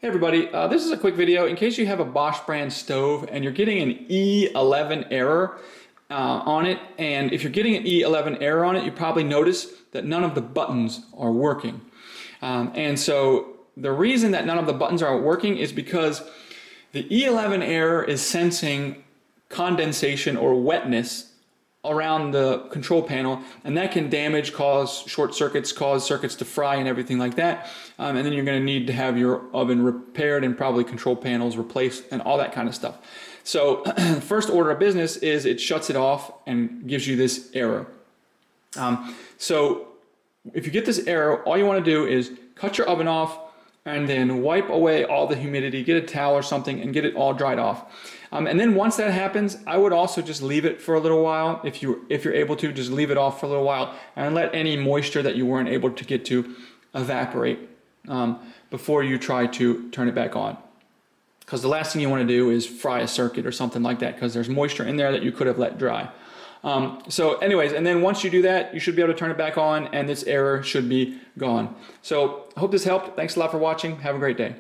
Hey everybody, this is a quick video in case you have a Bosch brand stove and you're getting an E11 error on it. And if you're getting an E11 error on it, you probably notice that none of the buttons are working. And so the reason that none of the buttons aren't working is because the E11 error is sensing condensation or wetness around the control panel, and that can damage, cause short circuits, cause circuits to fry and everything like that. And then you're going to need to have your oven repaired and probably control panels replaced and all that kind of stuff. So first order of business is it shuts it off and gives you this error. So if you get this error, all you want to do is cut your oven off and then wipe away all the humidity, get a towel or something and get it all dried off. And then once that happens, I would also just leave it for a little while. If you're able to, just leave it off for a little while and let any moisture that you weren't able to get to evaporate before you try to turn it back on. Because the last thing you want to do is fry a circuit or something like that, because there's moisture in there that you could have let dry. So anyways, and then once you do that, you should be able to turn it back on and this error should be gone. So I hope this helped. Thanks a lot for watching. Have a great day.